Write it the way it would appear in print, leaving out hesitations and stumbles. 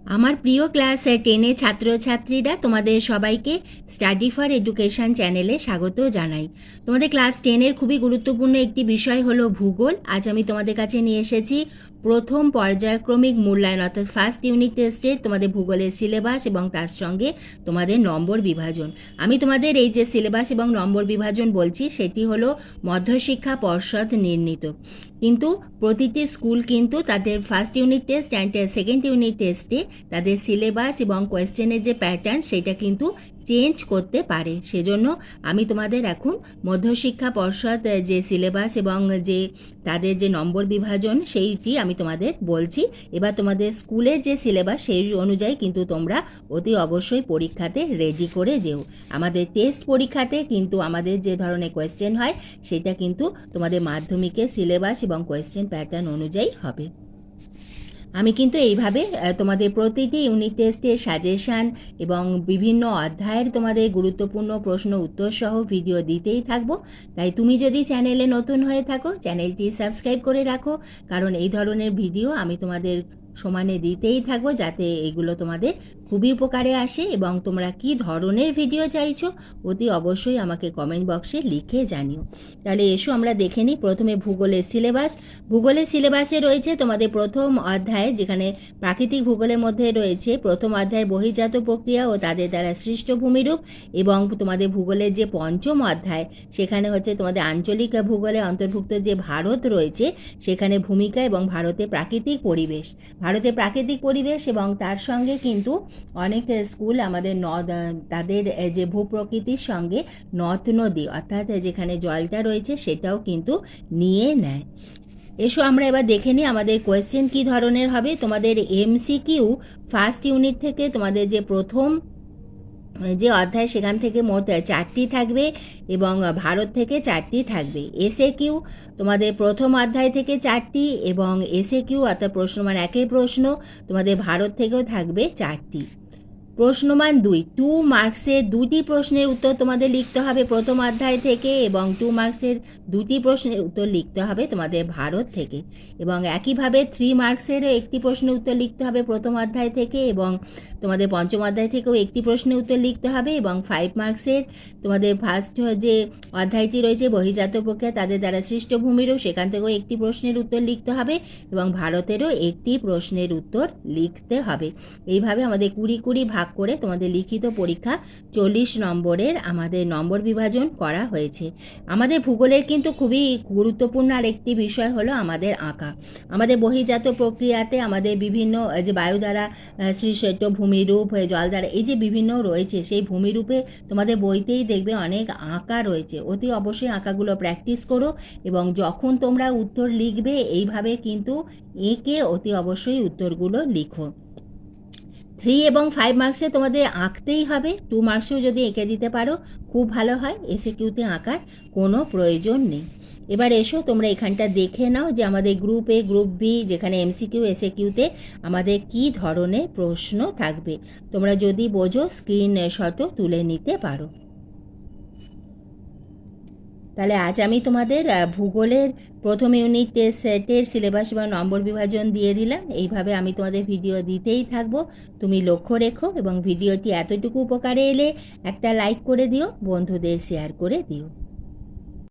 আমার প্রিয় ক্লাস 10-এর ছাত্রছাত্রীরা, তোমাদের সবাইকে স্টাডি ফর এডুকেশন চ্যানেলে স্বাগত জানাই। তোমাদের ক্লাস 10-এর খুবই গুরুত্বপূর্ণ একটি বিষয় হলো ভূগোল। আজ আমি তোমাদের কাছে নিয়ে এসেছি প্রথম পর্যায়ক্রমিক মূল্যায়ন অর্থাৎ ফার্স্ট ইউনিট টেস্টের তোমাদের ভূগোলের সিলেবাস এবং তার সঙ্গে তোমাদের নম্বর বিভাজন। আমি তোমাদের এই যে সিলেবাস এবং নম্বর বিভাজন বলছি সেটি হলো মধ্যশিক্ষা পর্ষদ নির্ণীত, কিন্তু প্রতিটি স্কুল কিন্তু তাদের first unit test and second unit টেস্টে তাদের সিলেবাস এবং কোয়েশ্চেনের যে প্যাটার্ন সেটা কিন্তু চেঞ্জ করতে পারে। সেজন্য আমি তোমাদের এখন মধ্যশিক্ষা পর্ষদ যে সিলেবাস এবং যে তাদের যে নম্বর বিভাজন সেইটি আমি তোমাদের বলছি। এবার তোমাদের স্কুলের যে সিলেবাস সেই অনুযায়ী কিন্তু তোমরা অতি অবশ্যই পরীক্ষাতে রেডি করে যেও। আমাদের টেস্ট পরীক্ষাতে কিন্তু আমাদের যে ধরনের কোয়েশ্চেন হয় সেটা কিন্তু তোমাদের মাধ্যমিকের সিলেবাস এবং কোয়েশ্চেন প্যাটার্ন অনুযায়ী হবে। আমি কিন্তু এইভাবে তোমাদের প্রতিটি ইউনিট টেস্টের সাজেশান এবং বিভিন্ন অধ্যায়ের তোমাদের গুরুত্বপূর্ণ প্রশ্ন উত্তর সহ ভিডিও দিতেই থাকবো। তাই তুমি যদি চ্যানেলে নতুন হয়ে থাকো চ্যানেলটি সাবস্ক্রাইব করে রাখো, কারণ এই ধরনের ভিডিও আমি তোমাদের সমানে দিতেই থাকবো যাতে এগুলো তোমাদের খুবই উপকারে আসে। এবং তোমরা কি ধরনের ভিডিও চাইছো অতি অবশ্যই আমাকে কমেন্ট বক্সে লিখে জানিও। তাহলে এসো আমরা দেখে নিই প্রথমে ভূগোলের সিলেবাস। ভূগোলের সিলেবাসে রয়েছে তোমাদের প্রথম অধ্যায়, যেখানে প্রাকৃতিক ভূগোলের মধ্যে রয়েছে প্রথম অধ্যায় বহির্জাত প্রক্রিয়া ও তাদের দ্বারা সৃষ্ট ভূমিরূপ, এবং তোমাদের ভূগোলের যে পঞ্চম অধ্যায় সেখানে হচ্ছে তোমাদের আঞ্চলিক ভূগোলে অন্তর্ভুক্ত যে ভারত রয়েছে সেখানে ভূমিকা এবং ভারতের প্রাকৃতিক পরিবেশ। ভারতের প্রাকৃতিক পরিবেশ এবং তার সঙ্গে কিন্তু অনেক স্কুল আমাদের তাদের যে ভূপ্রকৃতির সঙ্গে নদ নদী অর্থাৎ যেখানে জলটা রয়েছে সেটাও কিন্তু নিয়ে নেয়। এসো আমরা এবার দেখে নিই আমাদের কোয়েশ্চেন কী ধরনের হবে। তোমাদের এমসিকিউ ফার্স্ট ইউনিট থেকে তোমাদের যে প্রথম যে অধ্যায় সেখান থেকে মোট 4টি থাকবে এবং ভারত থেকে 4টি থাকবে। এসএ কিউ তোমাদের প্রথম অধ্যায় থেকে 4টি এবং এসএ কিউ অর্থাৎ প্রশ্নমান 1-এর প্রশ্ন তোমাদের ভারত থেকেও থাকবে 4টি। প্রশ্নমান 2 মার্কসের 2টি প্রশ্নের উত্তর তোমাদের লিখতে হবে প্রথম অধ্যায় থেকে, এবং 2 মার্কসের 2টি প্রশ্নের উত্তর লিখতে হবে তোমাদের ভারত থেকে। এবং একইভাবে 3 মার্কসের একটি প্রশ্নের উত্তর লিখতে হবে প্রথম অধ্যায় থেকে, এবং তোমাদের পঞ্চম অধ্যায় থেকেও একটি প্রশ্নের উত্তর লিখতে হবে। এবং 5 মার্কসের তোমাদের ফার্স্ট যে অধ্যায়টি রয়েছে বহির্জাত প্রক্রিয়া তাদের দ্বারা সৃষ্ট ভূমিরূপ, সেখান থেকেও একটি প্রশ্নের উত্তর লিখতে হবে এবং ভারতেরও একটি প্রশ্নের উত্তর লিখতে হবে। এইভাবে আমাদের 20 ভাগ করে তোমাদের লিখিত পরীক্ষা 40 নম্বরের আমাদের নম্বর বিভাজন করা হয়েছে। আমাদের ভূগোলের কিন্তু খুবই গুরুত্বপূর্ণ আরেকটি বিষয় হলো আমাদের আঁকা। আমাদের বহির্জাত প্রক্রিয়াতে আমাদের বিভিন্ন যে বায়ু দ্বারা সৃষ্ট ভূমিরূপ, জল দ্বারা এই যে বিভিন্ন রয়েছে সেই ভূমিরূপে তোমাদের বইতেই দেখবে অনেক আঁকা রয়েছে। অতি অবশ্যই আঁকাগুলো প্র্যাকটিস করো এবং যখন তোমরা উত্তর লিখবে এইভাবে কিন্তু এঁকে অতি অবশ্যই উত্তরগুলো লিখো। 3 এবং 5 মার্কসে তোমাদের আঁকতেই হবে, 2 মার্কসেও যদি এঁকে দিতে পারো খুব ভালো হয়, এসে কিউতে আঁকার কোনো প্রয়োজন নেই। এবার এসো তোমরা এখানটা দেখে নাও যে আমাদের গ্রুপ এ গ্রুপ বি যেখানে এমসিকিউ এসএ কিউতে আমাদের কি ধরনের প্রশ্ন থাকবে। তোমরা যদি বোঝো স্ক্রিনশটও তুলে নিতে পারো। তাহলে আজ আমি তোমাদের ভূগোলের প্রথম ইউনিট টেস্টের সিলেবাস এবং নম্বর বিভাজন দিয়ে দিলাম। এইভাবে আমি তোমাদের ভিডিও দিতেই থাকবো, তুমি লক্ষ্য রেখো। এবং ভিডিওটি এতটুকু উপকারে এলে একটা লাইক করে দিও, বন্ধুদের শেয়ার করে দিও।